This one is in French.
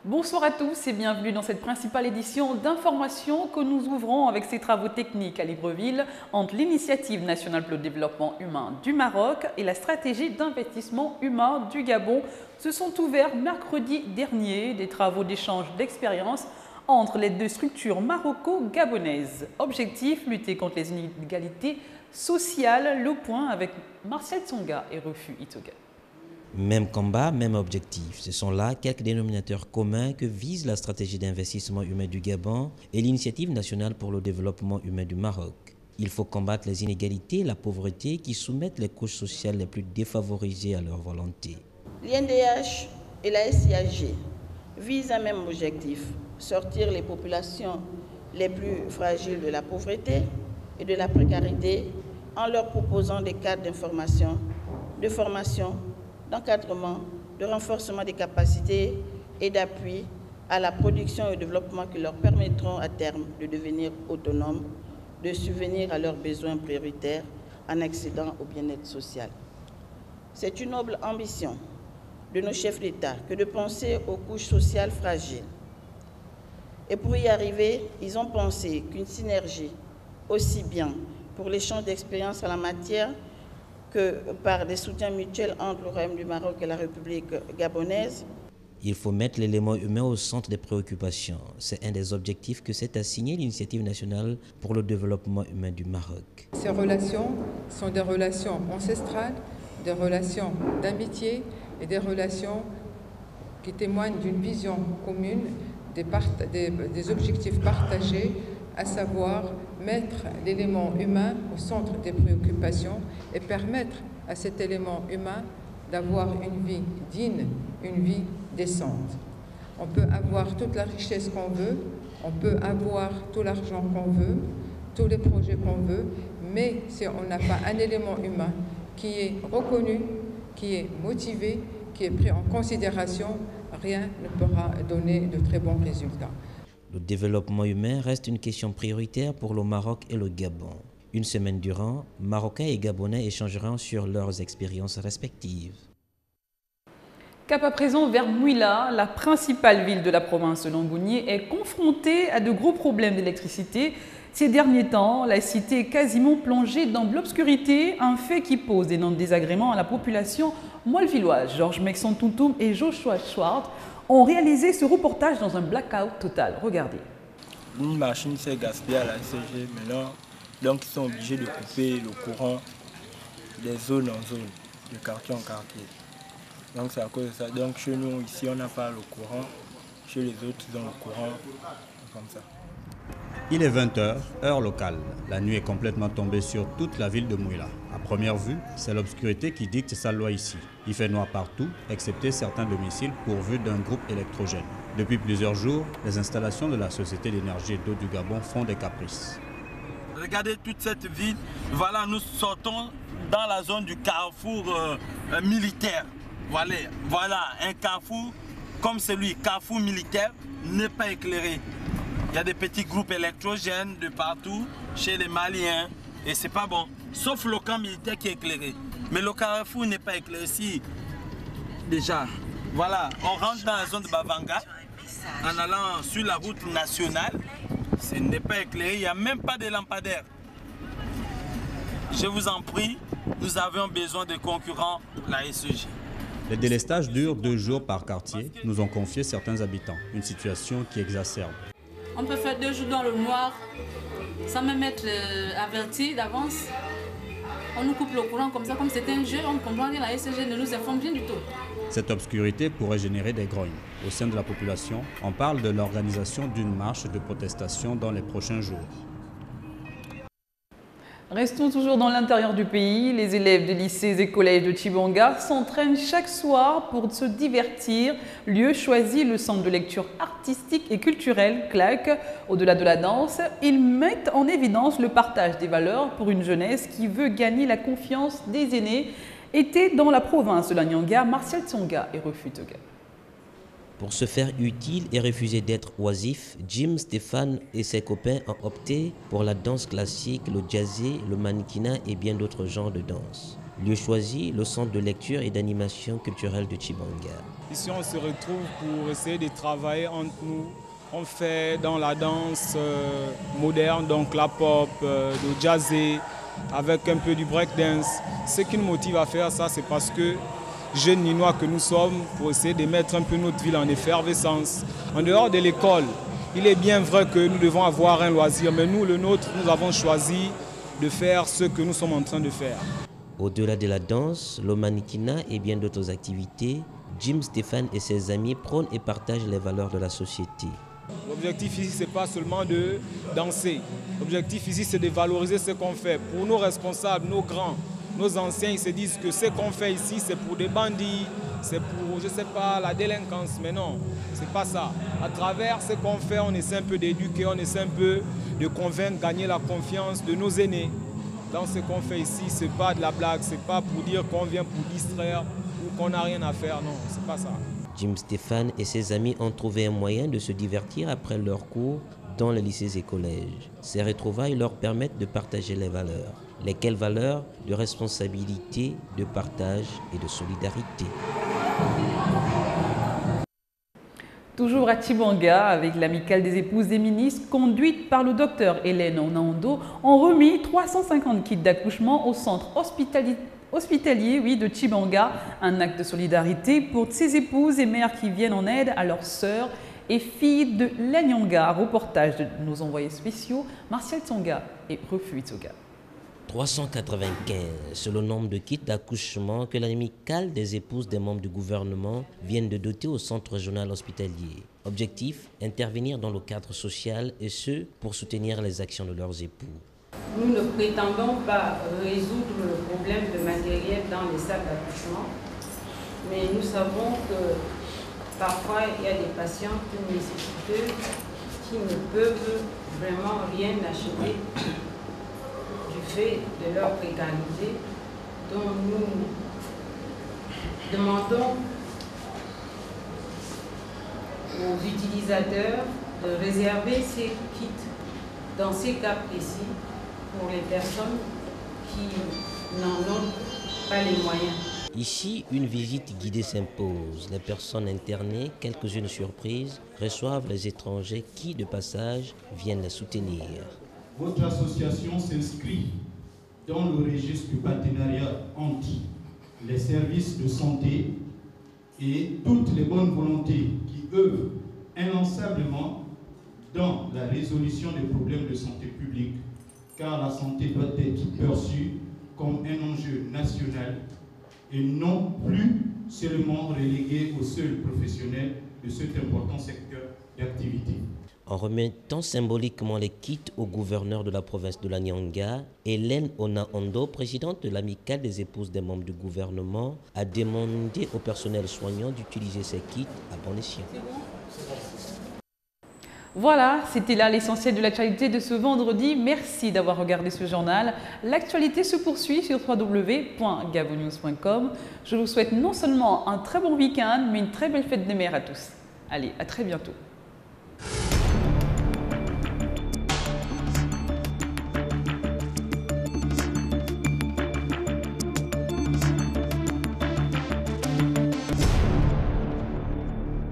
Bonsoir à tous et bienvenue dans cette principale édition d'information que nous ouvrons avec ces travaux techniques à Libreville entre l'Initiative nationale pour le développement humain du Maroc et la stratégie d'investissement humain du Gabon. Se sont ouverts mercredi dernier des travaux d'échange d'expériences entre les deux structures maroco-gabonaises. Objectif, lutter contre les inégalités sociales. Le point avec Martial Tsonga et Refu Itoga. Même combat, même objectif. Ce sont là quelques dénominateurs communs que vise la stratégie d'investissement humain du Gabon et l'Initiative nationale pour le développement humain du Maroc. Il faut combattre les inégalités et la pauvreté qui soumettent les couches sociales les plus défavorisées à leur volonté. L'INDH et la SIAG visent un même objectif, sortir les populations les plus fragiles de la pauvreté et de la précarité en leur proposant des cadres d'information, de formation, d'encadrement, de renforcement des capacités et d'appui à la production et au développement qui leur permettront à terme de devenir autonomes, de subvenir à leurs besoins prioritaires en accédant au bien-être social. C'est une noble ambition de nos chefs d'État que de penser aux couches sociales fragiles. Et pour y arriver, ils ont pensé qu'une synergie, aussi bien pour l'échange d'expériences en la matière que par des soutiens mutuels entre le Royaume du Maroc et la République gabonaise. Il faut mettre l'élément humain au centre des préoccupations. C'est un des objectifs que s'est assigné l'Initiative nationale pour le développement humain du Maroc. Ces relations sont des relations ancestrales, des relations d'amitié et des relations qui témoignent d'une vision commune, des objectifs partagés, à savoir mettre l'élément humain au centre des préoccupations et permettre à cet élément humain d'avoir une vie digne, une vie décente. On peut avoir toute la richesse qu'on veut, on peut avoir tout l'argent qu'on veut, tous les projets qu'on veut, mais si on n'a pas un élément humain qui est reconnu, qui est motivé, qui est pris en considération, rien ne pourra donner de très bons résultats. Le développement humain reste une question prioritaire pour le Maroc et le Gabon. Une semaine durant, Marocains et Gabonais échangeront sur leurs expériences respectives. Cap à présent vers Mouila, la principale ville de la province de Langounié est confrontée à de gros problèmes d'électricité. Ces derniers temps, la cité est quasiment plongée dans l'obscurité, un fait qui pose d'énormes désagréments à la population moelvilloise. Georges Mexon-Tountoum et Joshua Schwartz ont réalisé ce reportage dans un blackout total. Regardez. Une machine s'est gaspillée à la SCG maintenant, donc ils sont obligés de couper le courant des zones en zone, de quartier en quartier. Donc c'est à cause de ça. Donc chez nous, ici, on n'a pas le courant. Chez les autres, ils ont le courant, comme ça. Il est 20h, heure locale. La nuit est complètement tombée sur toute la ville de Mouila. À première vue, c'est l'obscurité qui dicte sa loi ici. Il fait noir partout, excepté certains domiciles pourvus d'un groupe électrogène. Depuis plusieurs jours, les installations de la Société d'énergie et d'eau du Gabon font des caprices. Regardez toute cette ville. Voilà, nous sortons dans la zone du carrefour militaire. Voilà, un carrefour comme celui, carrefour militaire, n'est pas éclairé. Il y a des petits groupes électrogènes de partout, chez les Maliens, et c'est pas bon. Sauf le camp militaire qui est éclairé. Mais le carrefour n'est pas éclairé. Si, déjà, voilà, on rentre dans la zone de Bavanga, en allant sur la route nationale, ce n'est pas éclairé, il n'y a même pas de lampadaire. Je vous en prie, nous avions besoin de concurrents, la SEG. Les délestages durent 2 jours par quartier, nous ont confié certains habitants. Une situation qui exacerbe. On peut faire 2 jours dans le noir, sans même être averti d'avance. On nous coupe le courant comme ça, comme c'était un jeu, on comprend que la SCG ne nous informe rien du tout. Cette obscurité pourrait générer des grognes. Au sein de la population, on parle de l'organisation d'une marche de protestation dans les prochains jours. Restons toujours dans l'intérieur du pays. Les élèves des lycées et collèges de Tchibanga s'entraînent chaque soir pour se divertir. Lieu choisi, le centre de lecture artistique et culturelle, CLAC. Au-delà de la danse, ils mettent en évidence le partage des valeurs pour une jeunesse qui veut gagner la confiance des aînés. Était dans la province de la Nyanga, Martial Tsonga et Refu Itoga. Pour se faire utile et refuser d'être oisif, Jim, Stéphane et ses copains ont opté pour la danse classique, le jazzé, le mannequinat et bien d'autres genres de danse. Lieu choisi, le centre de lecture et d'animation culturelle de Tchibanga. Ici, on se retrouve pour essayer de travailler entre nous. On fait dans la danse moderne, donc la pop, le jazzé, avec un peu du breakdance. Ce qui nous motive à faire ça, c'est parce que jeunes Ninois que nous sommes, pour essayer de mettre un peu notre ville en effervescence. En dehors de l'école, il est bien vrai que nous devons avoir un loisir, mais nous, le nôtre, nous avons choisi de faire ce que nous sommes en train de faire. Au-delà de la danse, le mannequinat et bien d'autres activités, Jim Stéphane et ses amis prônent et partagent les valeurs de la société. L'objectif ici, ce n'est pas seulement de danser. L'objectif ici, c'est de valoriser ce qu'on fait. Pour nos responsables, nos grands, nos anciens, ils se disent que ce qu'on fait ici, c'est pour des bandits, c'est pour, je ne sais pas, la délinquance. Mais non, ce n'est pas ça. À travers ce qu'on fait, on essaie un peu d'éduquer, on essaie un peu de convaincre, gagner la confiance de nos aînés. Dans ce qu'on fait ici, ce n'est pas de la blague, ce n'est pas pour dire qu'on vient pour distraire ou qu'on n'a rien à faire, non, ce n'est pas ça. Jim Stéphane et ses amis ont trouvé un moyen de se divertir après leurs cours dans les lycées et collèges. Ces retrouvailles leur permettent de partager les valeurs. Lesquelles valeurs? De responsabilité, de partage et de solidarité. Toujours à Tchibanga, avec l'amicale des épouses des ministres, conduite par le docteur Hélène Onaondo, ont remis 350 kits d'accouchement au centre hospitalier de Tchibanga. Un acte de solidarité pour ces épouses et mères qui viennent en aide à leurs sœurs et filles de l'Anyanga. Reportage de nos envoyés spéciaux, Martial Tsonga et Refu Itsoga. 395, c'est le nombre de kits d'accouchement que l'amicale des épouses des membres du gouvernement viennent de doter au centre régional hospitalier. Objectif, intervenir dans le cadre social et ce, pour soutenir les actions de leurs époux. Nous ne prétendons pas résoudre le problème de matériel dans les salles d'accouchement, mais nous savons que parfois il y a des patients nécessiteux qui ne peuvent vraiment rien acheter du fait de leur précarité. Donc nous demandons aux utilisateurs de réserver ces kits dans ces cas précis pour les personnes qui n'en ont pas les moyens. Ici, une visite guidée s'impose. Les personnes internées, quelques-unes surprises, reçoivent les étrangers qui, de passage, viennent les soutenir. Votre association s'inscrit dans le registre du partenariat entre les services de santé et toutes les bonnes volontés qui œuvrent inlassablement dans la résolution des problèmes de santé publique, car la santé doit être perçue comme un enjeu national et non plus seulement relégué aux seuls professionnels de cet important secteur d'activité. En remettant symboliquement les kits au gouverneur de la province de l'Anyanga, Hélène Onaondo, présidente de l'amicale des épouses des membres du gouvernement, a demandé au personnel soignant d'utiliser ces kits à bon escient. Voilà, c'était là l'essentiel de l'actualité de ce vendredi. Merci d'avoir regardé ce journal. L'actualité se poursuit sur www.gabonews.com. Je vous souhaite non seulement un très bon week-end, mais une très belle fête des mères à tous. Allez, à très bientôt.